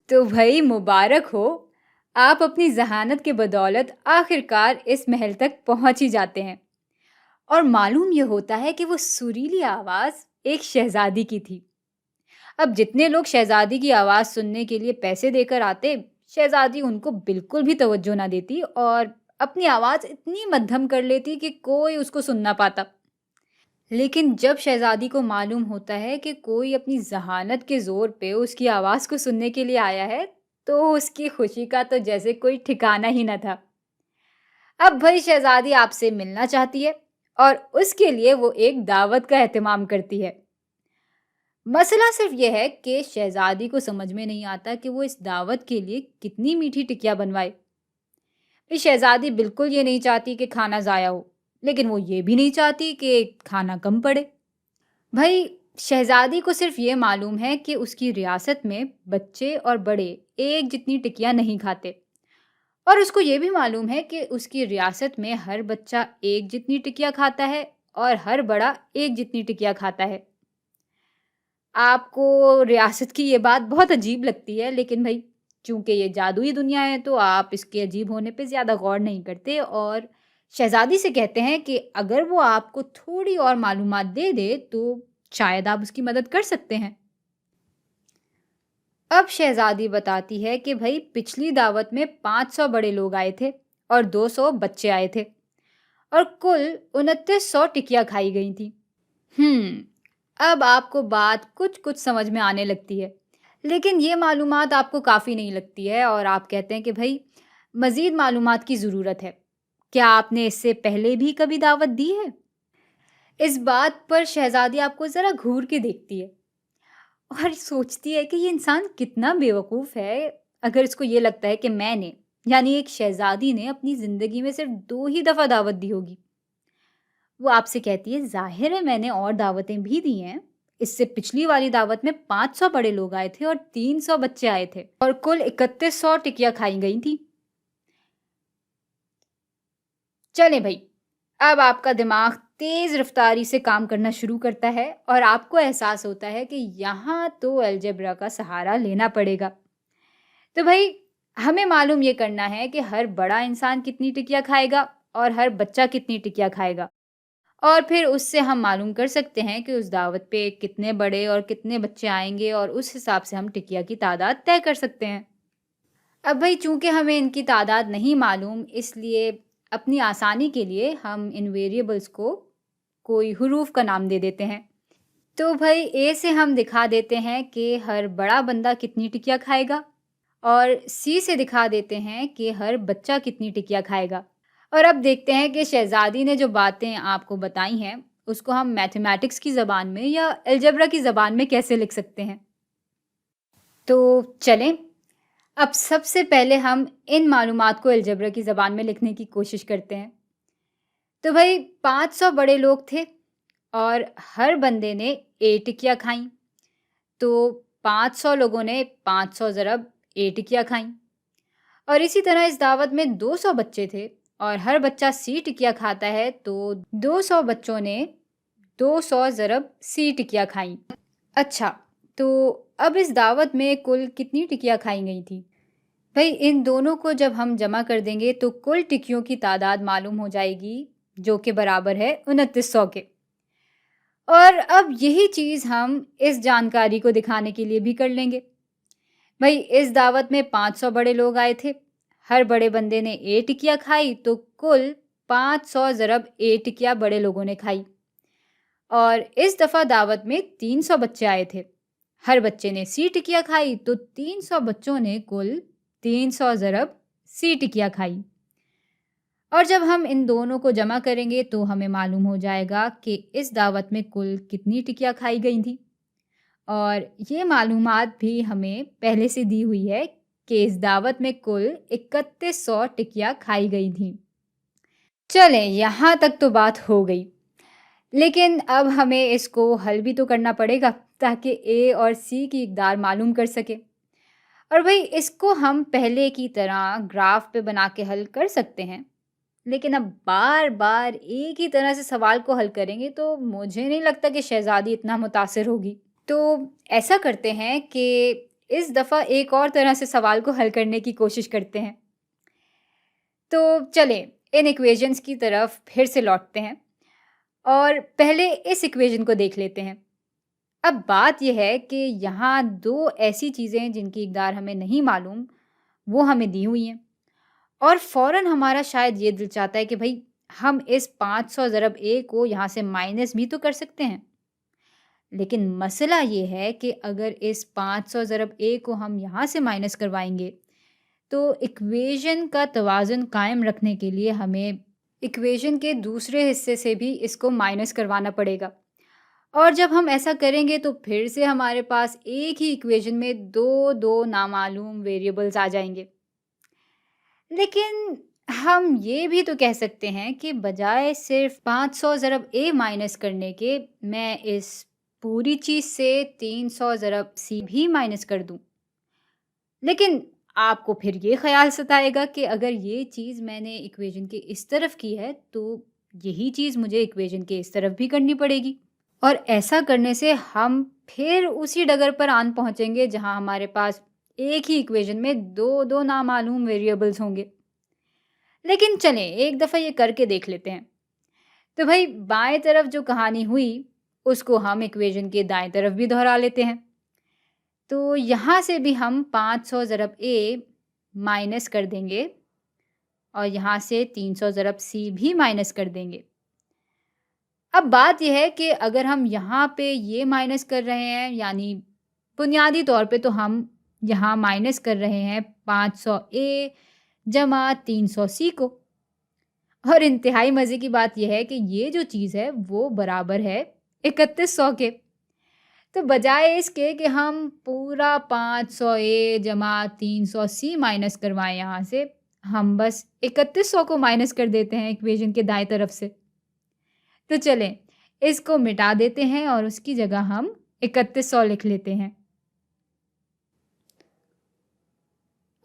तो भाई मुबारक हो, आप अपनी ज़हानत के बदौलत आखिरकार इस महल तक पहुंच ही जाते हैं। और मालूम ये होता है कि वो सुरीली आवाज़ एक शहज़ादी की थी। अब जितने लोग शहज़ादी की आवाज़ सुनने के लिए पैसे देकर आते, शहज़ादी उनको बिल्कुल भी तवज्जो ना देती और अपनी आवाज़ इतनी मद्धम कर लेती कि कोई उसको सुन ना पाता। लेकिन जब शहज़ादी को मालूम होता है कि कोई अपनी ज़हानत के ज़ोर पे उसकी आवाज़ को सुनने के लिए आया है, तो उसकी खुशी का तो जैसे कोई ठिकाना ही न था। अब भाई शहज़ादी आपसे मिलना चाहती है और उसके लिए वो एक दावत का एहतमाम करती है। मसला सिर्फ ये है कि शहज़ादी को समझ में नहीं आता कि वो इस दावत के लिए कितनी मीठी टिकिया बनवाए। भाई शहज़ादी बिल्कुल ये नहीं चाहती कि खाना ज़ाया हो, लेकिन वो ये भी नहीं चाहती कि खाना कम पड़े। भाई शहज़ादी को सिर्फ ये मालूम है कि उसकी रियासत में बच्चे और बड़े एक जितनी टिकिया नहीं खाते, और उसको ये भी मालूम है कि उसकी रियासत में हर बच्चा एक जितनी टिकिया खाता है और हर बड़ा एक जितनी टिकिया खाता है। आपको रियासत की ये बात बहुत अजीब लगती है, लेकिन भाई चूंकि ये जादुई दुनिया है तो आप इसके अजीब होने पे ज़्यादा गौर नहीं करते और शहज़ादी से कहते हैं कि अगर वो आपको थोड़ी और मालूमात दे दे तो शायद आप उसकी मदद कर सकते हैं। अब शहज़ादी बताती है कि भाई पिछली दावत में 500 बड़े लोग आए थे और 200 बच्चे आए थे और कुल 2900 टिकिया खाई गई थी। अब आपको बात कुछ कुछ समझ में आने लगती है, लेकिन ये मालूमात आपको काफ़ी नहीं लगती है और आप कहते हैं कि भाई मज़ीद मालूमात की ज़रूरत है। क्या आपने इससे पहले भी कभी दावत दी है? इस बात पर शहज़ादी आपको ज़रा घूर के देखती है और सोचती है कि ये इंसान कितना बेवकूफ़ है, अगर इसको ये लगता है कि मैंने, यानी एक शहज़ादी ने अपनी ज़िंदगी में सिर्फ 2 ही दफ़ा दावत दी होगी। वो आपसे कहती है, ज़ाहिर है मैंने और दावतें भी दी हैं। इससे पिछली वाली दावत में 500 बड़े लोग आए थे और 300 बच्चे आए थे और कुल 3100 टिकिया खाई गई थी। चलें भई, अब आपका दिमाग तेज़ रफ्तारी से काम करना शुरू करता है और आपको एहसास होता है कि यहाँ तो अलजेब्रा का सहारा लेना पड़ेगा। तो भई हमें मालूम ये करना है कि हर बड़ा इंसान कितनी टिकिया खाएगा और हर बच्चा कितनी टिकिया खाएगा, और फिर उससे हम मालूम कर सकते हैं कि उस दावत पे कितने बड़े और कितने बच्चे आएँगे और उस हिसाब से हम टिकिया की तादाद तय कर सकते हैं। अब भई चूँकि हमें इनकी तादाद नहीं मालूम, इसलिए अपनी आसानी के लिए हम इन वेरिएबल्स को कोई हुरूफ का नाम दे देते हैं। तो भई ए से हम दिखा देते हैं कि हर बड़ा बंदा कितनी टिकिया खाएगा और सी से दिखा देते हैं कि हर बच्चा कितनी टिकिया खाएगा। और अब देखते हैं कि शहज़ादी ने जो बातें आपको बताई हैं, उसको हम मैथमेटिक्स की ज़बान में या अलजेब्रा की ज़बान में कैसे लिख सकते हैं। तो चलें, अब सबसे पहले हम इन मालूमात को अलजेब्रा की ज़बान में लिखने की कोशिश करते हैं। तो भाई 500 बड़े लोग थे और हर बंदे ने ए टिकिया खाई, तो 500 लोगों ने 500 ज़रब ए टिकिया खाई। और इसी तरह इस दावत में 200 बच्चे थे और हर बच्चा सी टिकिया खाता है, तो 200 बच्चों ने 200 ज़रब सी टिकिया खाई। अच्छा, तो अब इस दावत में कुल कितनी टिकिया खाई गई थी? भई इन दोनों को जब हम जमा कर देंगे तो कुल टिकियों की तादाद मालूम हो जाएगी, जो कि बराबर है 2900 के। और अब यही चीज़ हम इस जानकारी को दिखाने के लिए भी कर लेंगे। भई इस दावत में 500 बड़े लोग आए थे। हर बड़े बंदे ने ए टिकिया खाई, तो कुल 500 ज़रब ए टिकिया बड़े लोगों ने खाई। और इस दफ़ा दावत में 300 बच्चे आए थे। हर बच्चे ने सी टिकिया खाई, तो 300 बच्चों ने कुल 300 ज़रब सी टिकिया खाई। और जब हम इन दोनों को जमा करेंगे तो हमें मालूम हो जाएगा कि इस दावत में कुल कितनी टिकिया खाई गई थी। और ये मालूमात भी हमें पहले से दी हुई है कि इस दावत में कुल 3100 टिकिया खाई गई थी। चलें, यहाँ तक तो बात हो गई, लेकिन अब हमें इसको हल भी तो करना पड़ेगा ताकि ए और सी की इकदार मालूम कर सके। और भाई इसको हम पहले की तरह ग्राफ पे बना के हल कर सकते हैं, लेकिन अब बार बार एक ही तरह से सवाल को हल करेंगे तो मुझे नहीं लगता कि शहज़ादी इतना मुतासिर होगी। तो ऐसा करते हैं कि इस दफ़ा एक और तरह से सवाल को हल करने की कोशिश करते हैं। तो चलें इन इक्वेशंस की तरफ फिर से लौटते हैं और पहले इस इक्वेशन को देख लेते हैं। अब बात ये है कि यहाँ 2 ऐसी चीज़ें हैं जिनकी इकदार हमें नहीं मालूम, वो हमें दी हुई हैं और फ़ौरन हमारा शायद ये दिल चाहता है कि भई हम इस 500 ज़रब ए को यहाँ से माइनस भी तो कर सकते हैं। लेकिन मसला ये है कि अगर इस 500 ज़रब ए को हम यहाँ से माइनस करवाएँगे, तो इक्वेशन का तवाज़ुन कायम रखने के लिए हमें इक्वेशन के दूसरे हिस्से से भी इसको माइनस करवाना पड़ेगा। और जब हम ऐसा करेंगे तो फिर से हमारे पास एक ही इक्वेशन में 2 नामालूम वेरिएबल्स आ जाएँगे। लेकिन हम ये भी तो कह सकते हैं कि बजाय सिर्फ 500 ज़रब ए माइनस करने के मैं इस पूरी चीज़ से 300 ज़रब सी भी माइनस कर दूँ। लेकिन आपको फिर ये ख़्याल सताएगा कि अगर ये चीज़ मैंने इक्वेशन के इस तरफ की है, तो यही चीज़ मुझे इक्वेशन के इस तरफ भी करनी पड़ेगी। और ऐसा करने से हम फिर उसी डगर पर आन पहुँचेंगे जहाँ हमारे पास एक ही इक्वेशन में 2 नामालूम वेरिएबल्स होंगे। लेकिन चलें एक दफ़ा ये करके देख लेते हैं। तो भई बाएँ तरफ जो कहानी हुई, उसको हम इक्वेशन के दाएँ तरफ भी दोहरा लेते हैं। तो यहाँ से भी हम 500 ज़रब ए माइनस कर देंगे और यहाँ से 300 ज़रब सी भी माइनस कर देंगे। अब बात ये है कि अगर हम यहाँ पे ये माइनस कर रहे हैं, यानी बुनियादी तौर पे तो हम यहाँ माइनस कर रहे हैं 500 ए जमा 300 सी को। और इंतहाई मज़े की बात ये है कि ये जो चीज़ है वो बराबर है 3100 के। तो बजाय इसके कि हम पूरा 500 ए जमा 300 सी माइनस करवाएं यहाँ से, हम बस 3100 को माइनस कर देते हैं इक्वेशन के दाएं तरफ से। तो चलें इसको मिटा देते हैं और उसकी जगह हम 3100 लिख लेते हैं।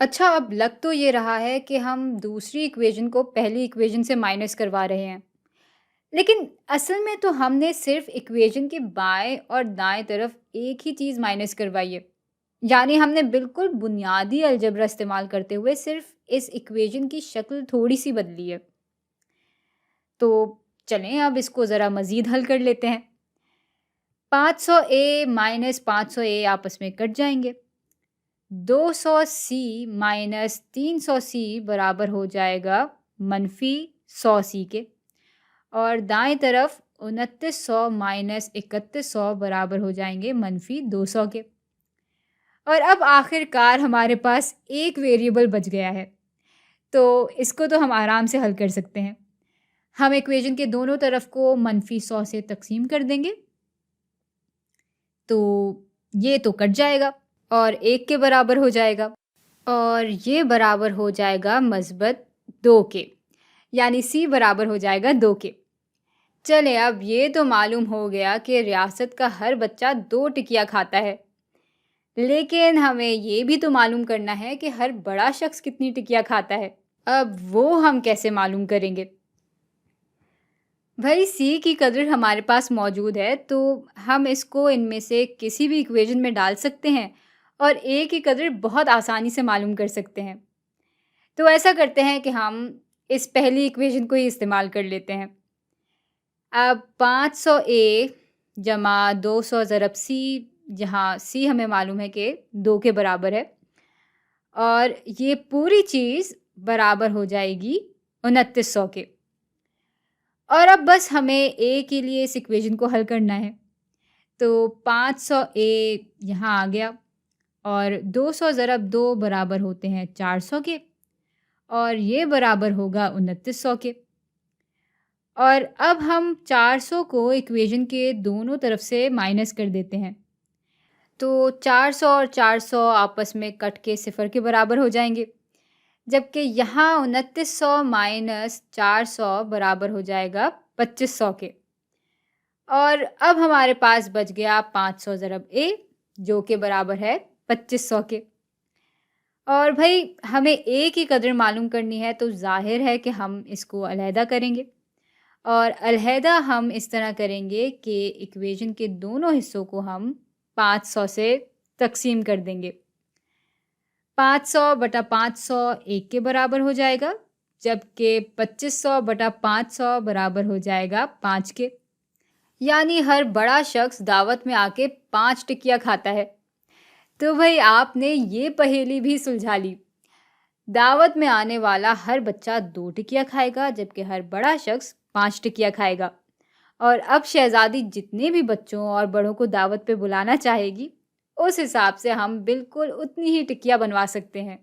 अच्छा, अब लग तो ये रहा है कि हम दूसरी इक्वेशन को पहली इक्वेशन से माइनस करवा रहे हैं, लेकिन असल में तो हमने सिर्फ इक्वेशन के बाएं और दाएं तरफ एक ही चीज़ माइनस करवाई है। यानी हमने बिल्कुल बुनियादी अलजेब्रा इस्तेमाल करते हुए सिर्फ इस इक्वेशन की शक्ल थोड़ी सी बदली है। तो चलें अब इसको ज़रा मज़ीद हल कर लेते हैं। 500 ए माइनस 500 ए आपस में कट जाएंगे। 200 सी माइनस 300 सी बराबर हो जाएगा मनफी 100 सी के, और दाएं तरफ 2900 माइनस 3100 बराबर हो जाएंगे मनफी 200 के। और अब आखिरकार हमारे पास एक वेरिएबल बच गया है, तो इसको तो हम आराम से हल कर सकते हैं। हम इक्वेशन के दोनों तरफ को मनफी 100 से तकसीम कर देंगे, तो ये तो कट जाएगा और 1 के बराबर हो जाएगा, और ये बराबर हो जाएगा मस्बत 2 के, यानी सी बराबर हो जाएगा 2 के। चले अब ये तो मालूम हो गया कि रियासत का हर बच्चा 2 टिकिया खाता है, लेकिन हमें ये भी तो मालूम करना है कि हर बड़ा शख्स कितनी टिकिया खाता है। अब वो हम कैसे मालूम करेंगे? भाई सी की कदर हमारे पास मौजूद है, तो हम इसको इनमें से किसी भी इक्वेशन में डाल सकते हैं और ए की कदर बहुत आसानी से मालूम कर सकते हैं। तो ऐसा करते हैं कि हम इस पहली इक्वेशन को ही इस्तेमाल कर लेते हैं। अब 500 ए जमा 200 ज़रब सी, जहाँ सी हमें मालूम है कि 2 के बराबर है, और ये पूरी चीज़ बराबर हो जाएगी 2900 के। और अब बस हमें ए के लिए इस इक्वेशन को हल करना है। तो 500 ए यहाँ आ गया और 200 ज़रब 2 बराबर होते हैं 400 के, और ये बराबर होगा 2900 के। और अब हम 400 को इक्वेशन के दोनों तरफ से माइनस कर देते हैं। तो 400 और 400 आपस में कट के 0 के बराबर हो जाएंगे, जबकि यहाँ 2900 माइनस 400 बराबर हो जाएगा 2500 के। और अब हमारे पास बच गया 500 ज़रब ए, जो कि बराबर है 2500 के। और भाई हमें ए की कदर मालूम करनी है, तो जाहिर है कि हम इसको अलहदा करेंगे, और अलहदा हम इस तरह करेंगे कि इक्वेशन के दोनों हिस्सों को हम 500 से तकसीम कर देंगे। 500 बटा 500 1 के बराबर हो जाएगा, जबकि 2500 बटा 500 बराबर हो जाएगा 5 के। यानी हर बड़ा शख्स दावत में आके 5 टिकिया खाता है। तो भाई आपने ये पहेली भी सुलझा ली। दावत में आने वाला हर बच्चा 2 टिकिया खाएगा, जबकि हर बड़ा शख्स 5 टिकिया खाएगा। और अब शहज़ादी जितने भी बच्चों और बड़ों को दावत पे बुलाना चाहेगी, उस हिसाब से हम बिल्कुल उतनी ही टिकिया बनवा सकते हैं।